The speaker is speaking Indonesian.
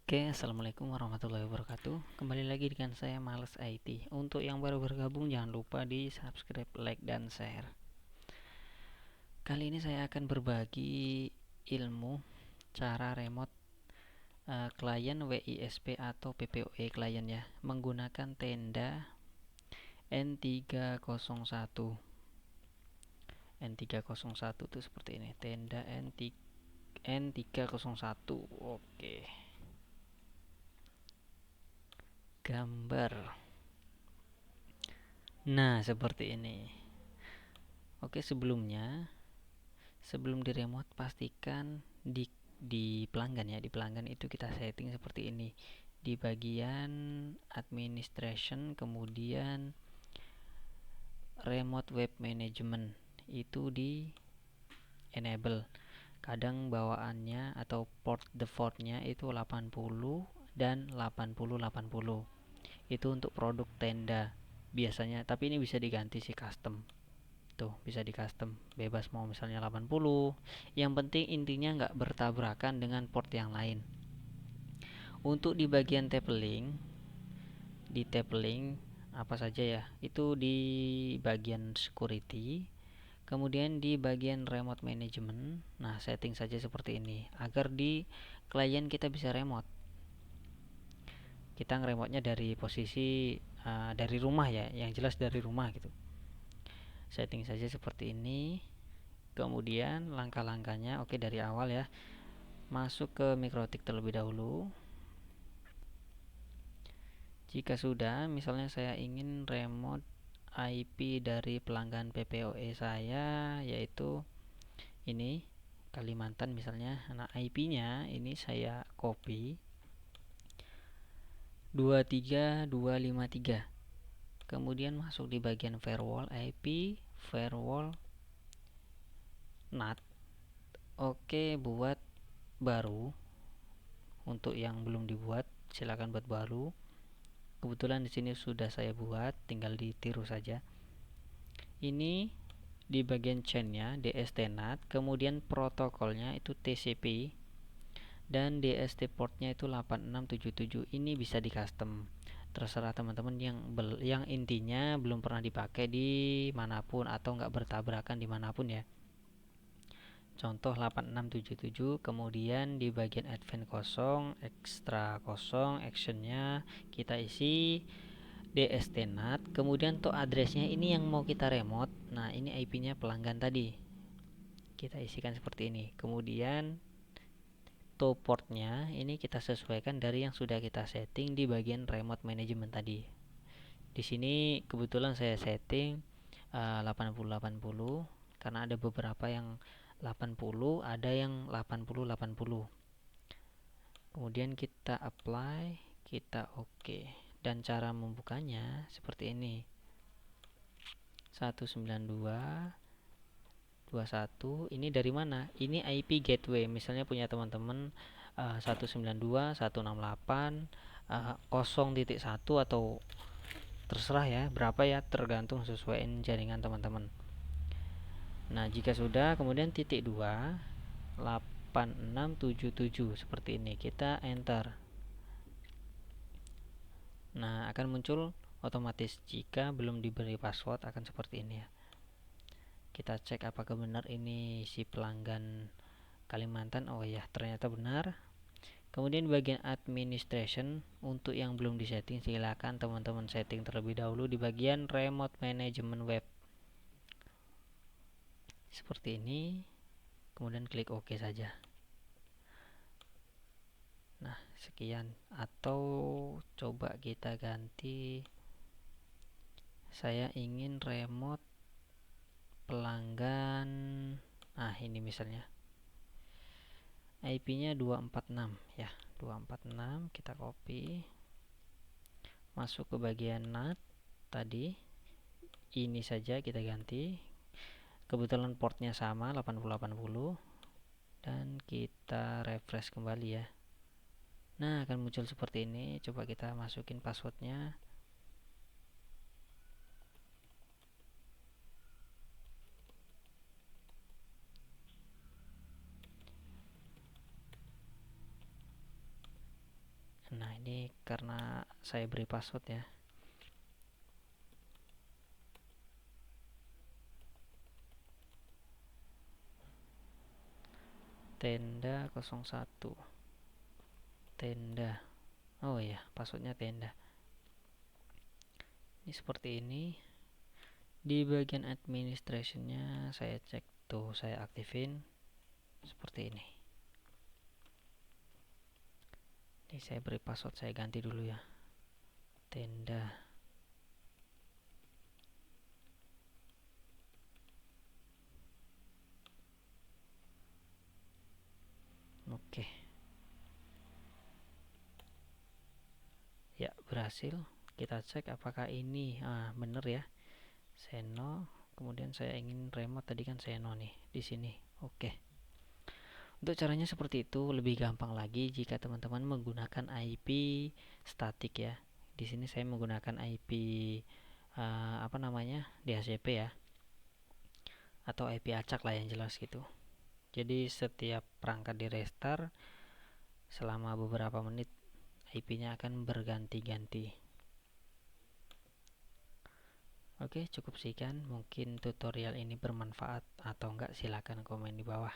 Oke, assalamualaikum warahmatullahi wabarakatuh. Kembali lagi dengan saya Males IT. Untuk yang baru bergabung, jangan lupa di subscribe, like, dan share. Kali ini saya akan berbagi ilmu cara remote klien WISP atau PPOE klien ya, menggunakan tenda N301. N301 itu seperti ini, tenda N301. Oke. Gambar. Nah, seperti ini. Oke, sebelum di remote pastikan di pelanggan ya, di pelanggan itu kita setting seperti ini. Di bagian administration, kemudian remote web management itu di enable. Kadang bawaannya atau port defaultnya itu 80 dan 80 itu untuk produk tenda biasanya, tapi ini bisa diganti sih, custom. Tuh, bisa di custom bebas mau misalnya 80. Yang penting intinya nggak bertabrakan dengan port yang lain. Untuk di bagian tabling apa saja ya, itu di bagian security, kemudian di bagian remote management. Nah, setting saja seperti ini agar di klien kita bisa remote. Kita ngeremotnya dari posisi dari rumah ya, yang jelas dari rumah gitu. Setting saja seperti ini. Kemudian langkah-langkahnya, oke, dari awal ya. Masuk ke Mikrotik terlebih dahulu. Jika sudah, misalnya saya ingin remote IP dari pelanggan PPOE saya, yaitu ini Kalimantan misalnya. Nah, IP-nya ini saya copy 23253. Kemudian masuk di bagian firewall IP, firewall NAT. Oke, buat baru. Untuk yang belum dibuat, silakan buat baru. Kebetulan di sini sudah saya buat, tinggal ditiru saja. Ini di bagian chainnya DST-NAT, kemudian protokolnya itu TCP, dan DST portnya itu 8677. Ini bisa di custom, terserah teman-teman yang intinya belum pernah dipakai di manapun atau nggak bertabrakan dimanapun ya. Contoh 8677. Kemudian di bagian advance kosong, extra kosong, actionnya kita isi DST-NAT. Kemudian to addressnya ini yang mau kita remote. Nah, ini IP-nya pelanggan tadi, kita isikan seperti ini. Kemudian to portnya ini kita sesuaikan dari yang sudah kita setting di bagian remote management tadi. Di sini kebetulan saya setting 80-80 karena ada beberapa yang 80, ada yang 80-80. Kemudian kita apply, kita oke. Dan cara membukanya seperti ini. 192.21. Ini dari mana? Ini IP gateway. Misalnya punya teman-teman 192.168.0.1 atau terserah ya, berapa ya, tergantung sesuai jaringan teman-teman. Nah, jika sudah, kemudian titik 2 8677 seperti ini, kita enter. Nah, akan muncul otomatis. Jika belum diberi password akan seperti ini ya. Kita cek apakah benar ini si pelanggan Kalimantan. Oh ya, ternyata benar. Kemudian bagian administration, untuk yang belum disetting silakan teman-teman setting terlebih dahulu di bagian remote management web. Seperti ini. Kemudian klik OK saja. Nah, sekian. Atau coba kita ganti, saya ingin remote pelanggan, nah ini misalnya IP-nya 246 ya, 246. Kita copy, masuk ke bagian NAT tadi, ini saja kita ganti. Kebetulan portnya sama 80-80, dan kita refresh kembali ya. Nah, akan muncul seperti ini. Coba kita masukin passwordnya. Nah, ini karena saya beri password ya. Tenda 01. Tenda. Oh ya, passwordnya tenda. Ini seperti ini. Di bagian administrationnya saya cek tuh, saya aktifin seperti ini. Ini saya beri password, saya ganti dulu ya. Tenda. Oke. Ya, berhasil. Kita cek apakah ini bener ya. Seno, kemudian saya ingin remote, tadi kan Seno nih di sini. Oke. Untuk caranya seperti itu. Lebih gampang lagi jika teman-teman menggunakan IP statik ya. Di sini saya menggunakan IP apa namanya? DHCP ya. Atau IP acak lah yang jelas gitu. Jadi setiap perangkat di restart selama beberapa menit IP-nya akan berganti-ganti. Oke, cukup sekian. Mungkin tutorial ini bermanfaat atau enggak, silakan komen di bawah.